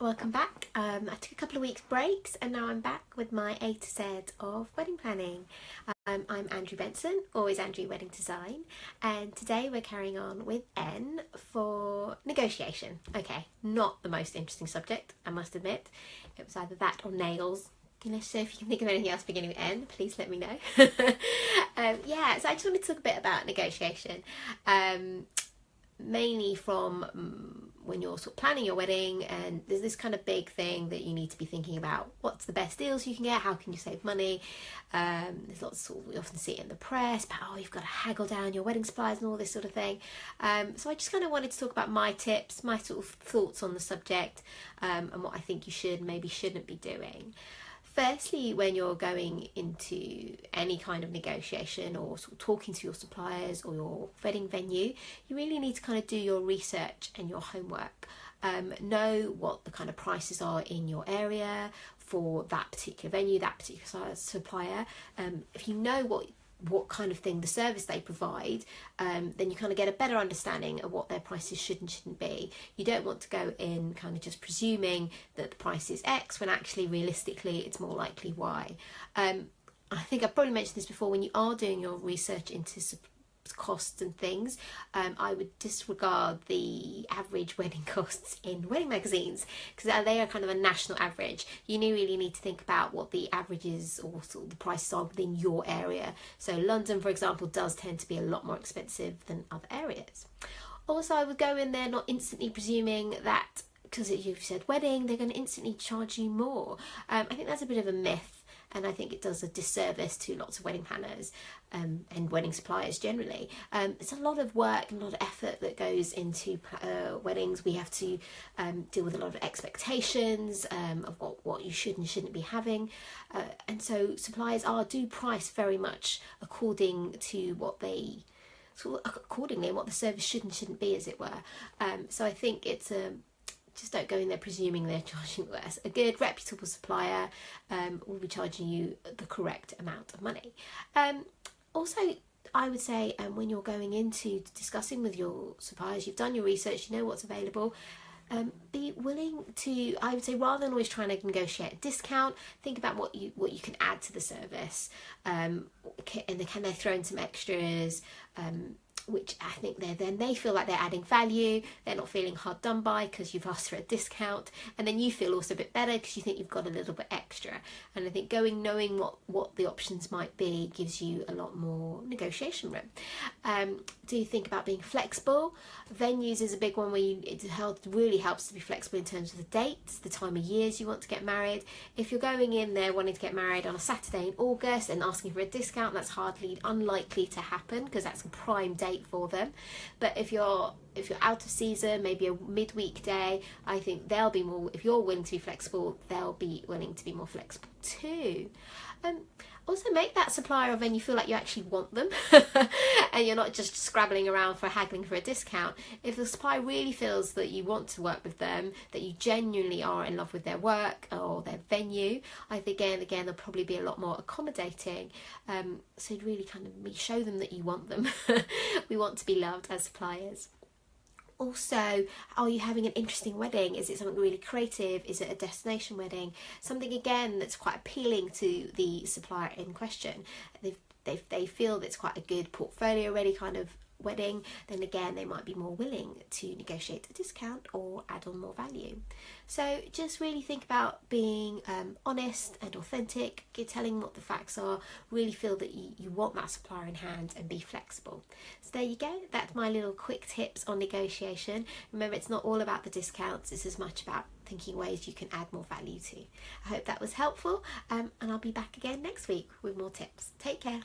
welcome back. I took a couple of weeks breaks and now I'm back with my A to Z of wedding planning. I'm Andrew Benson, always Andrew Wedding Design, and today we're carrying on with N for negotiation. Okay, not the most interesting subject, I must admit. It was either that or nails. So if you can think of anything else beginning with N, please let me know. So I just wanted to talk a bit about negotiation. Mainly from when you're sort of planning your wedding, and there's this kind of big thing that you need to be thinking about. What's the best deals you can get? How can you save money? There's lots of, we often see it in the press, but you've got to haggle down your wedding suppliers and all this sort of thing. So I just kind of wanted to talk about my tips, my sort of thoughts on the subject, and what I think you should, maybe shouldn't be doing. Firstly, when you're going into any kind of negotiation or sort of talking to your suppliers or your wedding venue, you really need to kind of do your research and your homework. Know what the kind of prices are in your area for that particular venue, that particular supplier. If you know what kind of thing, the service they provide, then you kind of get a better understanding of what their prices should and shouldn't be. You don't want to go in kind of just presuming that the price is X when actually realistically it's more likely Y. I think I've probably mentioned this before. When you are doing your research into costs and things, I would disregard the average wedding costs in wedding magazines, because they are kind of a national average. You really need to think about what the averages or sort of the prices are within your area. So London, for example, does tend to be a lot more expensive than other areas. Also, I would go in there not instantly presuming that because you've said wedding, they're going to instantly charge you more. I think that's a bit of a myth. And I think it does a disservice to lots of wedding planners and wedding suppliers generally. It's a lot of work and a lot of effort that goes into weddings. We have to deal with a lot of expectations of what you should and shouldn't be having. And so suppliers do price very much according to what they, accordingly, what the service should and shouldn't be, as it were. So I think it's just don't go in there presuming they're charging less. A good, reputable supplier will be charging you the correct amount of money. Also, I would say when you're going into discussing with your suppliers, you've done your research, you know what's available, be willing to, I would say, rather than always trying to negotiate a discount, think about what you can add to the service. And can they throw in some extras? Which I think they feel like they're adding value. They're not feeling hard done by because you've asked for a discount, and then you feel also a bit better because you think you've got a little bit extra. And I think knowing what the options might be gives you a lot more negotiation room. Do you think about being flexible? Venues is a big one where it really helps to be flexible in terms of the dates, the time of years you want to get married. If you're going in there wanting to get married on a Saturday in August and asking for a discount, that's unlikely to happen because that's a prime date for them. But if you're out of season, maybe a midweek day, I think they'll be more, if you're willing to be flexible, they'll be willing to be more flexible too. Also, make that supplier when you feel like you actually want them and you're not just scrabbling around for haggling for a discount. If the supplier really feels that you want to work with them, that you genuinely are in love with their work or their venue, I think again they'll probably be a lot more accommodating. So really kind of show them that you want them. We want to be loved as suppliers. Also, are you having an interesting wedding? Is it something really creative? Is it a destination wedding? Something again that's quite appealing to the supplier in question. They feel that it's quite a good portfolio ready kind of wedding, then again they might be more willing to negotiate a discount or add on more value. So just really think about being honest and authentic, telling what the facts are, really feel that you want that supplier in hand and be flexible. So there you go, that's my little quick tips on negotiation. Remember, it's not all about the discounts, it's as much about thinking ways you can add more value to. I hope that was helpful, and I'll be back again next week with more tips. Take care.